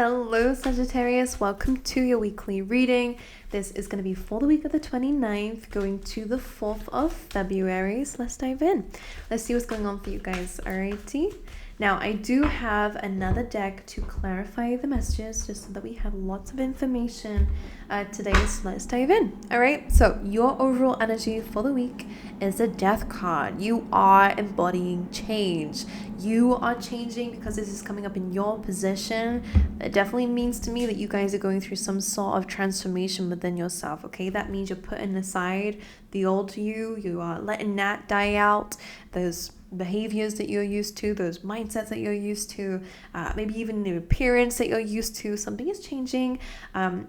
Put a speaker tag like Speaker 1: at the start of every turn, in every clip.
Speaker 1: Hello Sagittarius, welcome to your weekly reading. This is going to be for the week of the 29th going to the 4th of February. So let's dive in. Let's see what's going on for you guys. Alrighty. Now I do have another deck to clarify the messages just so that we have lots of information today. So let's dive in. Alright, so your overall energy for the week is the Death card. You are embodying change. You are changing because this is coming up in your position. It definitely means to me that you guys are going through some sort of transformation within yourself, okay? That means you're putting aside the old you are letting that die out, those behaviors that you're used to, those mindsets that you're used to, maybe even the appearance that you're used to. Something is changing,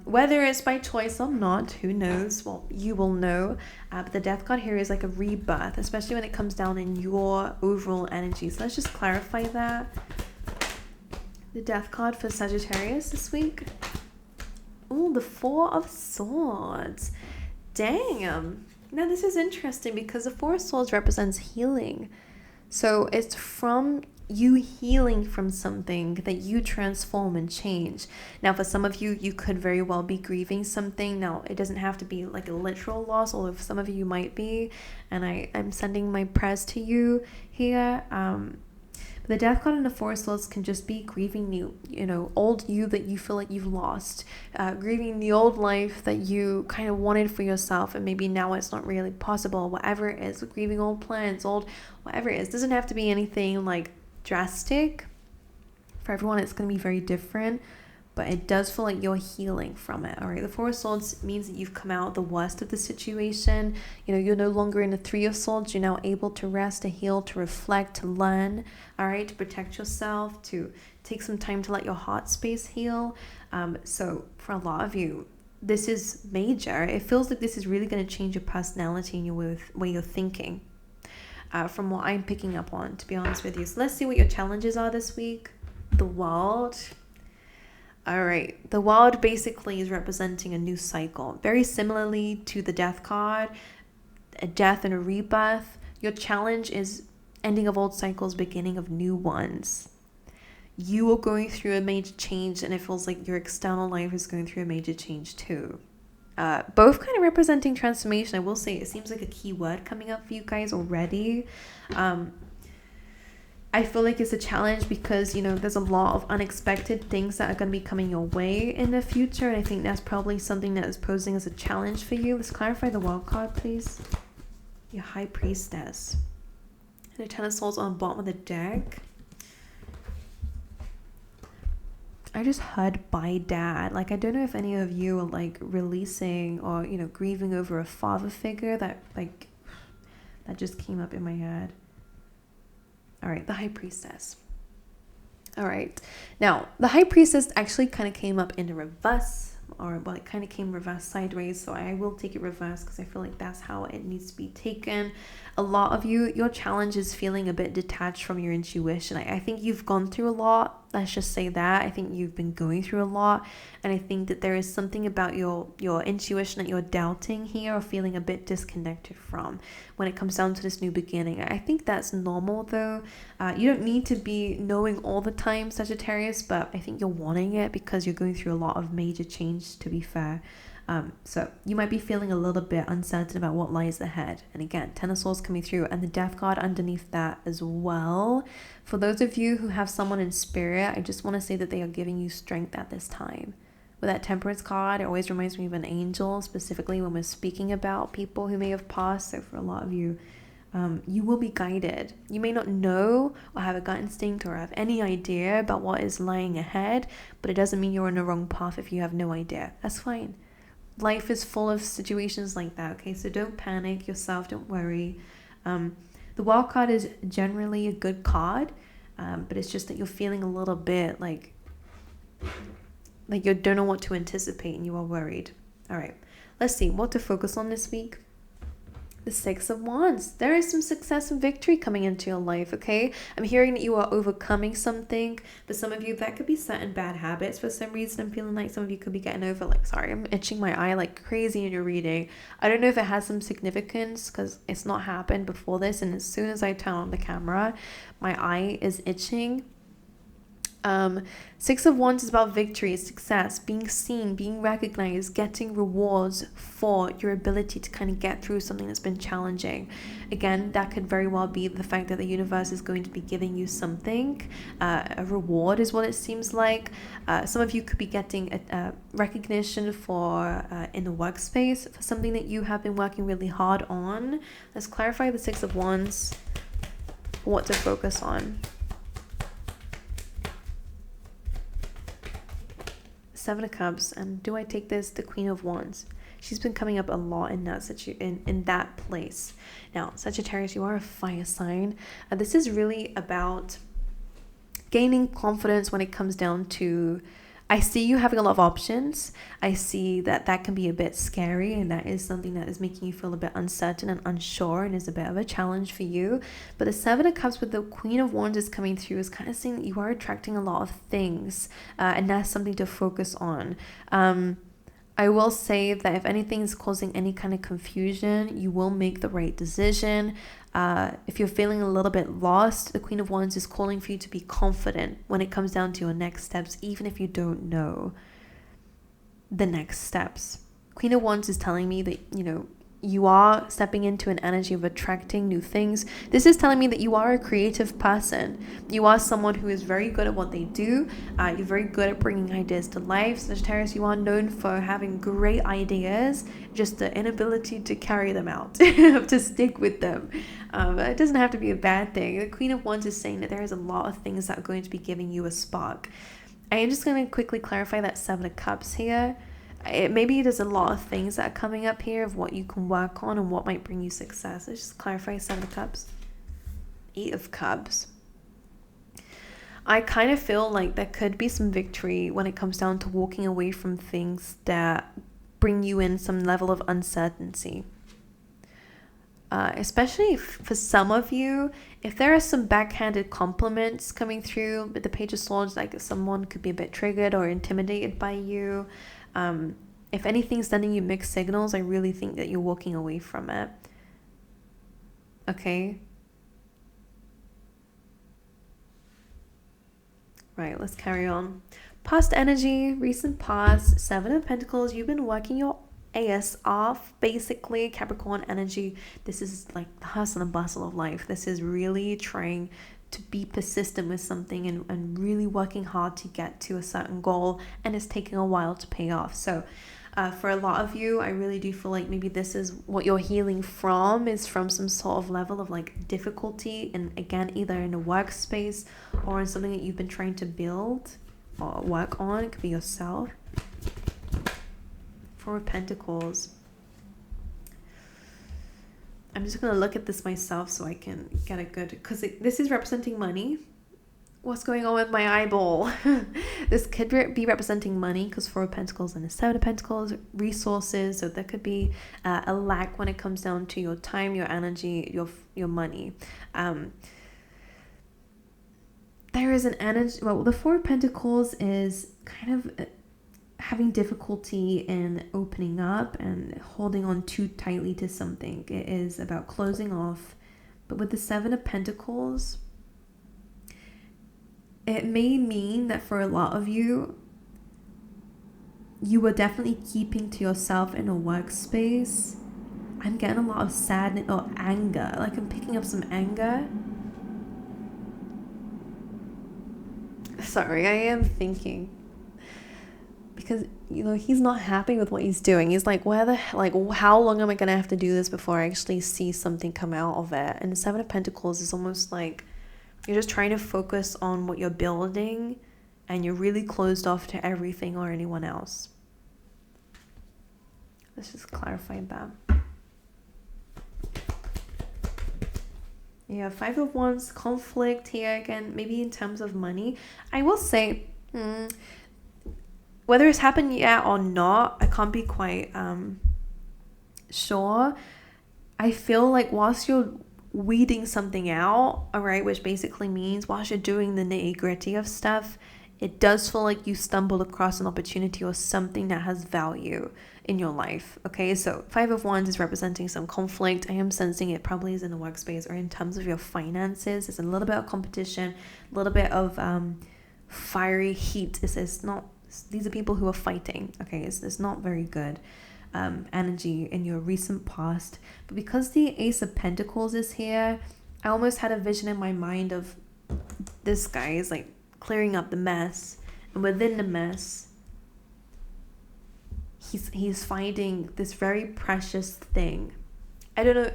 Speaker 1: whether it's by choice or not, who knows? Well, you will know. But the Death card here is like a rebirth, especially when it comes down in your overall energy. So let's just clarify that. The Death card for Sagittarius this week. Oh, the Four of Swords. Damn. Now this is interesting because the Four of Swords represents healing. So it's from you healing from something that you transform and change. Now, for some of you, you could very well be grieving something. Now, it doesn't have to be like a literal loss, although for some of you might be. And I'm sending my prayers to you here. The Death card and the Four of Swords can just be grieving old you that you feel like you've lost, grieving the old life that you kind of wanted for yourself, and maybe now it's not really possible. Whatever it is, grieving old plans, whatever it is, doesn't have to be anything like drastic. For everyone, it's going to be very different, but it does feel like you're healing from it. All right, the Four of Swords means that you've come out the worst of the situation. You're no longer in the Three of Swords. You're now able to rest, to heal, to reflect, to learn, all right, to protect yourself, to take some time to let your heart space heal. So for a lot of you, this is major. It feels like this is really going to change your personality and your way you're thinking, from what I'm picking up on, to be honest with you. So let's see what your challenges are this week. The World. All right, the World basically is representing a new cycle. Very similarly to the Death card, a death and a rebirth. Your challenge is ending of old cycles, beginning of new ones. You are going through a major change, and it feels like your external life is going through a major change too. Both kind of representing transformation. I will say it seems like a key word coming up for you guys already. I feel like it's a challenge because, there's a lot of unexpected things that are going to be coming your way in the future. And I think that's probably something that is posing as a challenge for you. Let's clarify the World card, please. Your High Priestess. And the Ten of Swords on the bottom of the deck. I just heard by dad. Like, I don't know if any of you are like releasing or, grieving over a father figure that just came up in my head. All right, the High Priestess. All right. Now, the High Priestess actually kind of came up in the reverse, it kind of came reverse sideways. So I will take it reverse because I feel like that's how it needs to be taken. A lot of you, your challenge is feeling a bit detached from your intuition. I think you've gone through a lot. Let's just say that. I think you've been going through a lot. And I think that there is something about your intuition that you're doubting here or feeling a bit disconnected from when it comes down to this new beginning. I think that's normal though. You don't need to be knowing all the time, Sagittarius, but I think you're wanting it because you're going through a lot of major change, to be fair. So you might be feeling a little bit uncertain about what lies ahead. And again, Ten of Swords coming through and the Death card underneath that as well. For those of you who have someone in spirit, I just want to say that they are giving you strength at this time. With that Temperance card, it always reminds me of an angel, specifically when we're speaking about people who may have passed. So for a lot of you, you will be guided. You may not know or have a gut instinct or have any idea about what is lying ahead, but it doesn't mean you're on the wrong path if you have no idea. That's fine. Life is full of situations like that, okay? So don't panic yourself, don't worry. The Wild card is generally a good card, but it's just that you're feeling a little bit like you don't know what to anticipate and you are worried. All right, let's see what to focus on this week. The Six of Wands. There is some success and victory coming into your life, okay? I'm hearing that you are overcoming something. For some of you, that could be certain bad habits. For some reason, I'm feeling like some of you could be getting over, I'm itching my eye like crazy in your reading. I don't know if it has some significance because it's not happened before this. And as soon as I turn on the camera, my eye is itching. Six of Wands is about victory, success, being seen, being recognized, getting rewards for your ability to kind of get through something that's been challenging. Again, that could very well be the fact that the universe is going to be giving you something. A reward is what it seems like. Some of you could be getting a recognition for in the workspace for something that you have been working really hard on. Let's clarify the Six of Wands, what to focus on. Seven of Cups, and do I take this? The Queen of Wands. She's been coming up a lot in that in that place. Now, Sagittarius, you are a fire sign. This is really about gaining confidence when it comes down to, I see you having a lot of options. I see that that can be a bit scary, and that is something that is making you feel a bit uncertain and unsure and is a bit of a challenge for you. But the Seven of Cups with the Queen of Wands is coming through is kind of saying that you are attracting a lot of things, and that's something to focus on. I will say that if anything is causing any kind of confusion, you will make the right decision. If you're feeling a little bit lost, the Queen of Wands is calling for you to be confident when it comes down to your next steps, even if you don't know the next steps. Queen of Wands is telling me that, you know, you are stepping into an energy of attracting new things. This is telling me that you are a creative person. You are someone who is very good at what they do. You're very good at bringing ideas to life. Sagittarius, you are known for having great ideas, just the inability to carry them out, to stick with them. It doesn't have to be a bad thing. The Queen of Wands is saying that there is a lot of things that are going to be giving you a spark. I am just going to quickly clarify that Seven of Cups here. Maybe there's a lot of things that are coming up here of what you can work on and what might bring you success. Let's just clarify Seven of Cups. Eight of Cups. I kind of feel like there could be some victory when it comes down to walking away from things that bring you in some level of uncertainty. Especially for some of you, if there are some backhanded compliments coming through with the Page of Swords, like someone could be a bit triggered or intimidated by you. If anything's sending you mixed signals, I really think that you're walking away from it. Okay. Right, let's carry on. Past energy, recent past, Seven of Pentacles. You've been working your ass off, basically. Capricorn energy. This is like the hustle and bustle of life. This is really trying to be persistent with something and really working hard to get to a certain goal, and it's taking a while to pay off. So for a lot of you, I really do feel like maybe this is what you're healing from, is from some sort of level of like difficulty, and again, either in a workspace or in something that you've been trying to build or work on. It could be yourself. Four of Pentacles. I'm just going to look at this myself so I can get a good, because this is representing money. What's going on with my eyeball? This could be representing money, because Four of Pentacles and the Seven of Pentacles, resources. So there could be a lack when it comes down to your time, your energy, your money. There is an energy, well, the Four of Pentacles is kind of having difficulty in opening up and holding on too tightly to something. It is about closing off. But with the Seven of Pentacles, it may mean that for a lot of you, you were definitely keeping to yourself in a workspace. I'm getting a lot of sadness or anger. Like I'm picking up some anger. Sorry, I am thinking. Because, you know, he's not happy with what he's doing. He's like, how long am I going to have to do this before I actually see something come out of it? And the Seven of Pentacles is almost like you're just trying to focus on what you're building, and you're really closed off to everything or anyone else. Let's just clarify that. Yeah, Five of Wands, conflict here again, maybe in terms of money. I will say, whether it's happened yet or not, I can't be quite sure. I feel like whilst you're weeding something out, all right, which basically means whilst you're doing the nitty-gritty of stuff, it does feel like you stumbled across an opportunity or something that has value in your life. Okay, so Five of Wands is representing some conflict. I am sensing it probably is in the workspace or in terms of your finances. There's a little bit of competition, a little bit of fiery heat. It's not, these are people who are fighting, okay? It's not very good energy in your recent past. But because the Ace of Pentacles is here, I almost had a vision in my mind of this guy is like clearing up the mess, and within the mess he's finding this very precious thing. I don't know,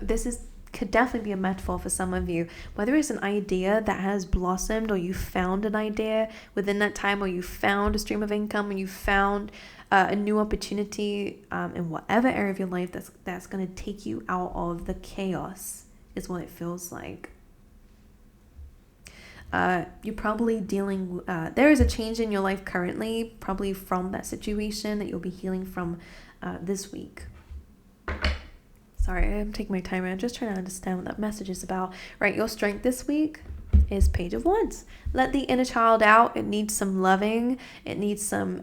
Speaker 1: could definitely be a metaphor for some of you, whether it's an idea that has blossomed, or you found an idea within that time, or you found a stream of income, or you found a new opportunity in whatever area of your life that's going to take you out of the chaos, is what it feels like. You're probably dealing, there is a change in your life currently, probably from that situation that you'll be healing from this week. Sorry, I'm taking my time. I'm just trying to understand what that message is about. Right, your strength this week is Page of Wands. Let the inner child out. It needs some loving. It needs some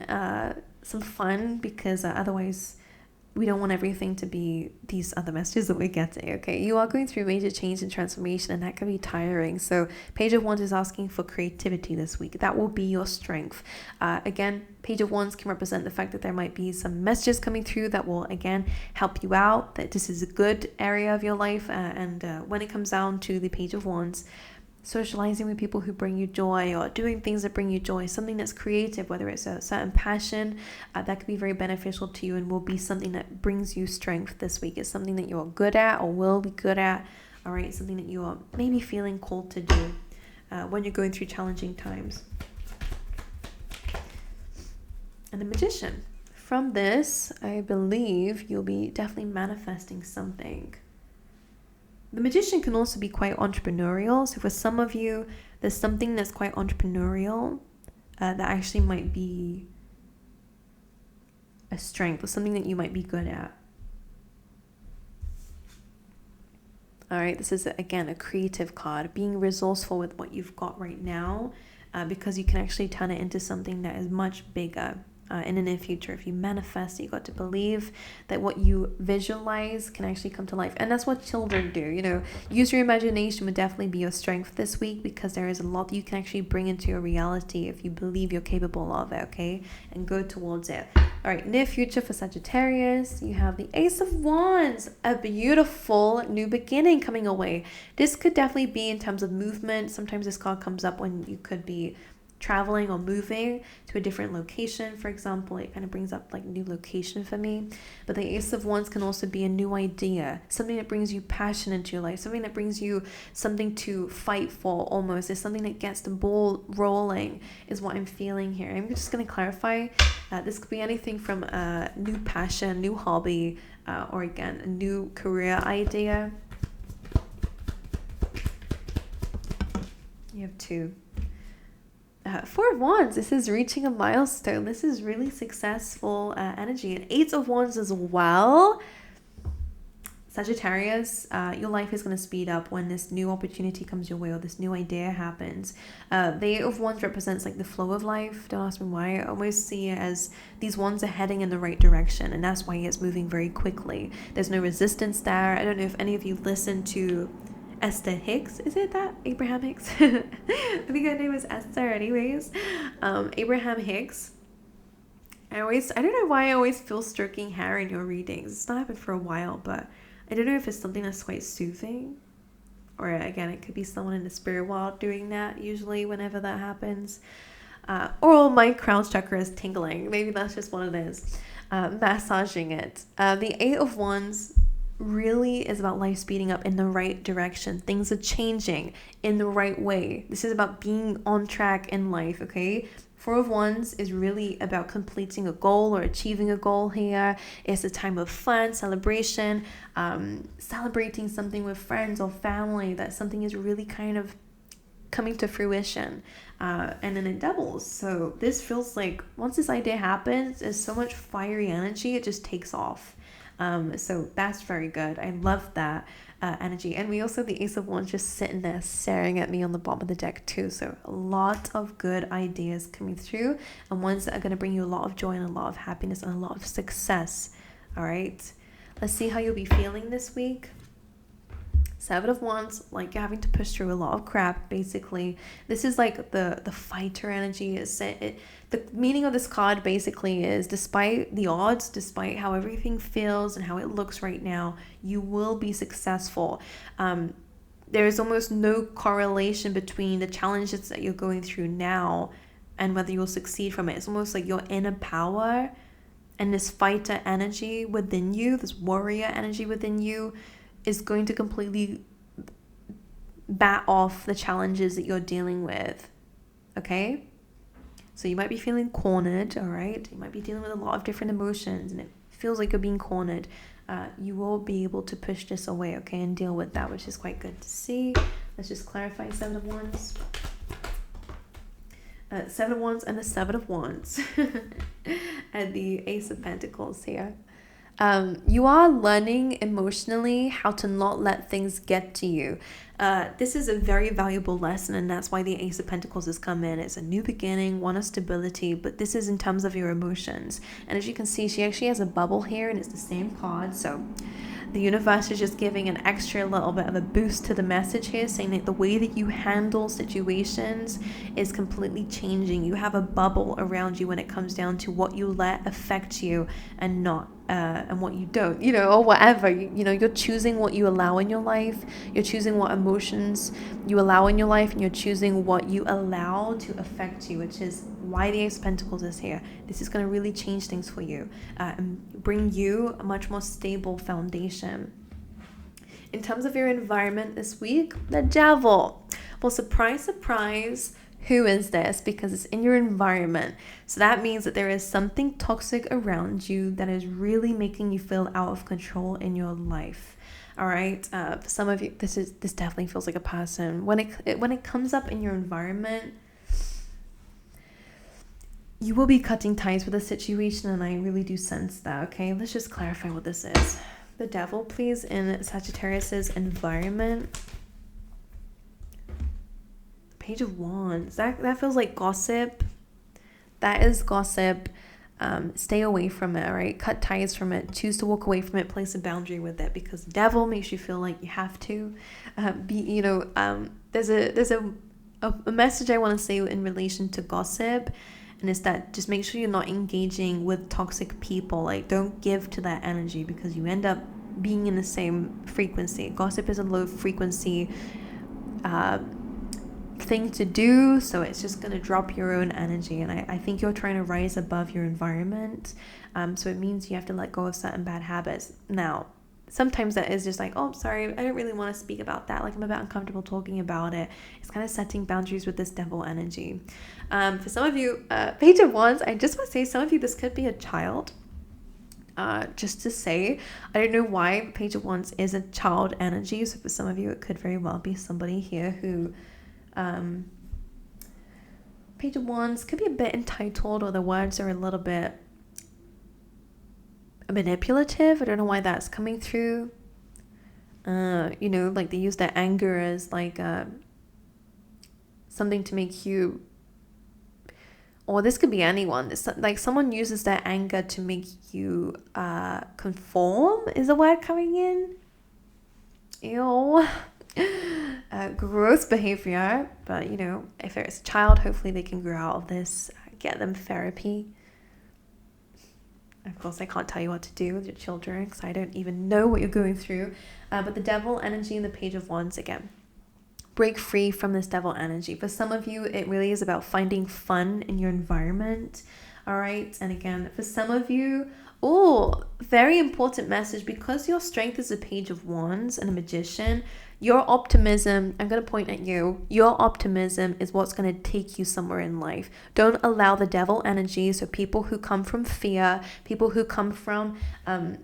Speaker 1: fun, because otherwise we don't want everything to be these other messages that we're getting, okay? You are going through major change and transformation, and that can be tiring. So Page of Wands is asking for creativity this week. That will be your strength. Again, Page of Wands can represent the fact that there might be some messages coming through that will, again, help you out, that this is a good area of your life. And when it comes down to the Page of Wands, socializing with people who bring you joy, or doing things that bring you joy, something that's creative, whether it's a certain passion, that could be very beneficial to you and will be something that brings you strength this week. It's something that you're good at or will be good at, all right? Something that you are maybe feeling called to do when you're going through challenging times. And the Magician. From this, I believe you'll be definitely manifesting something. The Magician can also be quite entrepreneurial. So for some of you, there's something that's quite entrepreneurial that actually might be a strength, or something that you might be good at. All right, this is, again, a creative card. Being resourceful with what you've got right now, because you can actually turn it into something that is much bigger. In the near future, if you manifest, you got to believe that what you visualize can actually come to life. And that's what children do, you know. Use your imagination would definitely be your strength this week, because there is a lot that you can actually bring into your reality if you believe you're capable of it, okay? And go towards it. All right, near future for Sagittarius, you have the Ace of Wands, a beautiful new beginning coming away. This could definitely be in terms of movement. Sometimes this card comes up when you could be traveling or moving to a different location. For example, it kind of brings up like new location for me. But the Ace of Wands can also be a new idea, something that brings you passion into your life, something that brings you something to fight for almost. It's something that gets the ball rolling, is what I'm feeling here. I'm just going to clarify. This could be anything from a new passion, new hobby, or again, a new career idea. You have two. Four of Wands, this is reaching a milestone. This is really successful energy. And Eight of Wands as well. Sagittarius, your life is going to speed up when this new opportunity comes your way, or this new idea happens. The Eight of Wands represents like the flow of life. Don't ask me why. I always see it as these wands are heading in the right direction, and that's why it's moving very quickly. There's no resistance there. I don't know if any of you listen to Esther Hicks, is it that? Abraham Hicks? I think her name is Esther anyways. Abraham Hicks. I don't know why I always feel stroking hair in your readings. It's not happened for a while, but I don't know if it's something that's quite soothing. Or again, it could be someone in the spirit world doing that usually whenever that happens. Or my crown chakra is tingling. Maybe that's just what it is. Massaging it. The Eight of Wands really is about life speeding up in the right direction. Things are changing in the right way. This is about being on track in life, okay? Four of Wands is really about completing a goal or achieving a goal here. It's a time of fun, celebration, celebrating something with friends or family, that something is really kind of coming to fruition. And then it doubles. So this feels like once this idea happens, there's so much fiery energy, it just takes off. So that's very good. I love that energy. And we also have the Ace of Wands just sitting there staring at me on the bottom of the deck too. So a lot of good ideas coming through, and ones that are going to bring you a lot of joy and a lot of happiness and a lot of success. All right. Let's see how you'll be feeling this week. Seven of Wands, like you're having to push through a lot of crap, basically. This is like the fighter energy. The meaning of this card basically is, despite the odds, despite how everything feels and how it looks right now, you will be successful. There is almost no correlation between the challenges that you're going through now and whether you'll succeed from it. It's almost like your inner power and this fighter energy within you, this warrior energy within you, is going to completely bat off the challenges that you're dealing with. Okay? So you might be feeling cornered, all right? You might be dealing with a lot of different emotions and it feels like you're being cornered. You will be able to push this away, okay, and deal with that, which is quite good to see. Let's just clarify Seven of Wands. Seven of Wands and the Seven of Wands. And the Ace of Pentacles here. You are learning emotionally how to not let things get to you. This is a very valuable lesson, and that's why the Ace of Pentacles has come in. It's a new beginning, one of stability, but this is in terms of your emotions. And as you can see, she actually has a bubble here, and it's the same card. So the universe is just giving an extra little bit of a boost to the message here, saying that the way that you handle situations is completely changing. You have a bubble around you when it comes down to what you let affect you and not. And what you don't, or whatever, you're choosing what you allow in your life. You're choosing what emotions you allow in your life, and you're choosing what you allow to affect you, which is why the Ace of Pentacles is here. This is going to really change things for you and bring you a much more stable foundation. In terms of your environment this week, the Devil. Well, surprise, surprise. Who is this? Because it's in your environment. So that means that there is something toxic around you that is really making you feel out of control in your life. All right. For some of you, this definitely feels like a person. When it comes up in your environment, you will be cutting ties with a situation, and I really do sense that. Okay, let's just clarify what this is. The Devil, please, in Sagittarius's environment. Page of Wands. That feels like gossip. That is gossip. Stay away from it, all right? Cut ties from it. Choose to walk away from it. Place a boundary with it, because the Devil makes you feel like you have to. There's a message I want to say in relation to gossip, and it's that just make sure you're not engaging with toxic people. Like, don't give to that energy, because you end up being in the same frequency. Gossip is a low frequency thing to do, so it's just going to drop your own energy, and I think you're trying to rise above your environment, so it means you have to let go of certain bad habits. Now, sometimes that is just like, oh, sorry, I don't really want to speak about that, like I'm a bit uncomfortable talking about it. It's kind of setting boundaries with this Devil energy. For some of you, Page of Wands, I just want to say, some of you, this could be a child. Just to say, I don't know why Page of Wands is a child energy, so for some of you it could very well be somebody here who Page of Wands could be a bit entitled, or the words are a little bit manipulative. I don't know why that's coming through. Like they use their anger as like something to make you, or this could be anyone. It's like someone uses their anger to make you conform. Is the word coming in? Ew. Gross behavior, but if it's a child, hopefully they can grow out of this. Get them therapy. Of course, I can't tell you what to do with your children, because I don't even know what you're going through. But the Devil energy in the Page of Wands, again, break free from this Devil energy. For some of you, it really is about finding fun in your environment. All right, and again, for some of you, very important message, because your strength is a Page of Wands and a Magician. Your optimism, I'm going to point at you, your optimism is what's going to take you somewhere in life. Don't allow the Devil energy, so people who come from fear, people who come from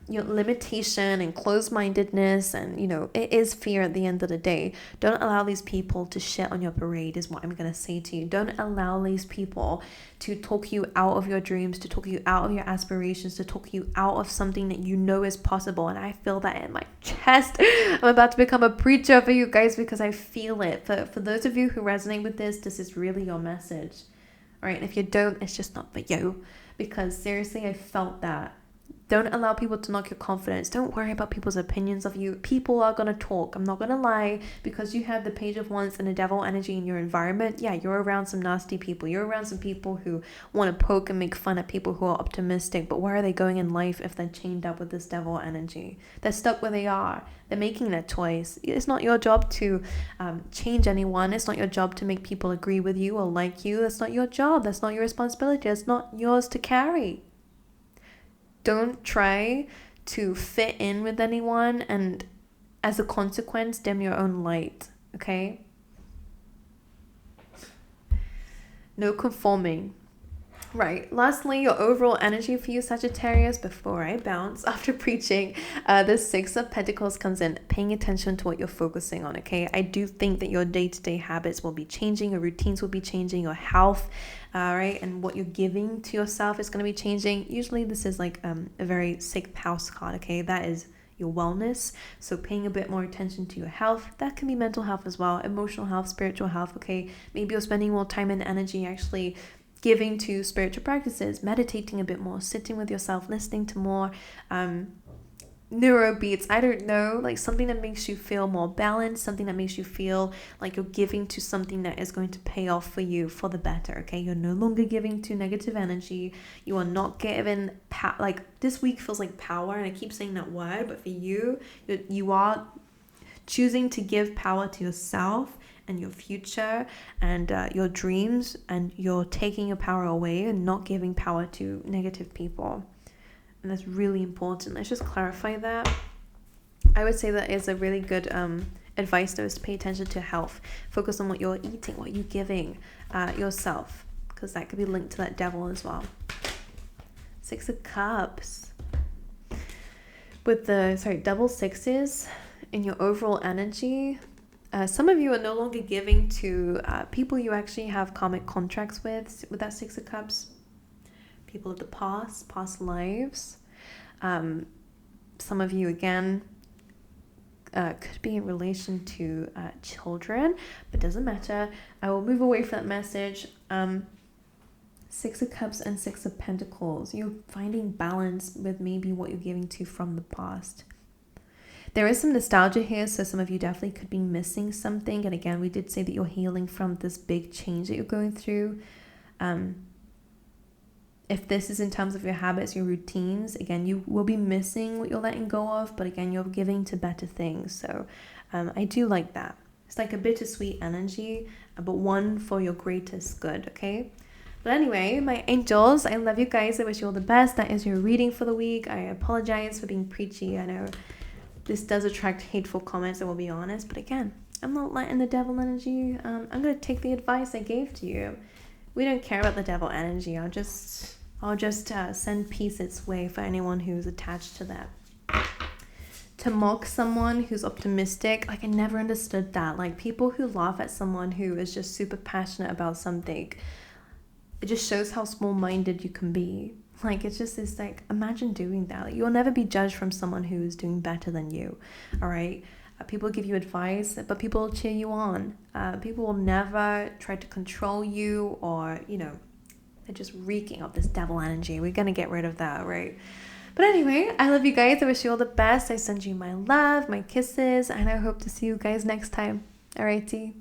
Speaker 1: limitation and closed-mindedness, and it is fear at the end of the day. Don't allow these people to shit on your parade, is what I'm going to say to you. Don't allow these people to talk you out of your dreams, to talk you out of your aspirations, to talk you out of something that you know is possible. And I feel that in my chest. I'm about to become a preacher for you guys, because I feel it. For those of you who resonate with this is really your message. All right, and if you don't, it's just not for you, because seriously, I felt that Don't allow people to knock your confidence. Don't worry about people's opinions of you. People are going to talk. I'm not going to lie. Because you have the Page of Wands and the devil energy in your environment, yeah, you're around some nasty people. You're around some people who want to poke and make fun at people who are optimistic. But where are they going in life if they're chained up with this devil energy? They're stuck where they are. They're making their choice. It's not your job to change anyone. It's not your job to make people agree with you or like you. That's not your job. That's not your responsibility. It's not yours to carry. Don't try to fit in with anyone and as a consequence dim your own light, okay? No conforming. Right, lastly, your overall energy for you, Sagittarius, before I bounce after preaching, the Six of Pentacles comes in, paying attention to what you're focusing on, okay? I do think that your day-to-day habits will be changing, your routines will be changing, your health, right? And what you're giving to yourself is going to be changing. Usually this is like a very sixth house card, okay? That is your wellness. So paying a bit more attention to your health. That can be mental health as well, emotional health, spiritual health, okay? Maybe you're spending more time and energy actually giving to spiritual practices, meditating a bit more, sitting with yourself, listening to more neuro beats. I don't know, like something that makes you feel more balanced, something that makes you feel like you're giving to something that is going to pay off for you for the better, okay? You're no longer giving to negative energy. You are not given like this week feels like power, and I keep saying that word, but for you are choosing to give power to yourself and your future and your dreams, and you're taking your power away and not giving power to negative people. And that's really important. Let's just clarify that. I would say that is a really good advice though, is to pay attention to health. Focus on what you're eating, what you're giving yourself, because that could be linked to that devil as well. Six of Cups. With the, double sixes in your overall energy, some of you are no longer giving to people you actually have karmic contracts with that Six of Cups. People of the past lives. Some of you, again, could be in relation to children, but doesn't matter. I will move away from that message. Six of Cups and Six of Pentacles. You're finding balance with maybe what you're giving to from the past. There is some nostalgia here, so some of you definitely could be missing something. And again, we did say that you're healing from this big change that you're going through. If this is in terms of your habits, your routines, again, you will be missing what you're letting go of, but again, you're giving to better things. So I do like that. It's like a bittersweet energy, but one for your greatest good, okay? But anyway, my angels, I love you guys. I wish you all the best. That is your reading for the week. I apologize for being preachy. I know this does attract hateful comments, I will be honest. But again, I'm not letting the devil energy. I'm going to take the advice I gave to you. We don't care about the devil energy. I'll just send peace its way for anyone who's attached to that. To mock someone who's optimistic, like I never understood that. Like people who laugh at someone who is just super passionate about something, it just shows how small-minded you can be. Like it's just like, imagine doing that. Like, you'll never be judged from someone who is doing better than you. All right. People give you advice, but people will cheer you on. People will never try to control you, or they're just reeking of this devil energy. We're gonna get rid of that, right? But anyway, I love you guys. I wish you all the best. I send you my love, my kisses, and I hope to see you guys next time. Alrighty.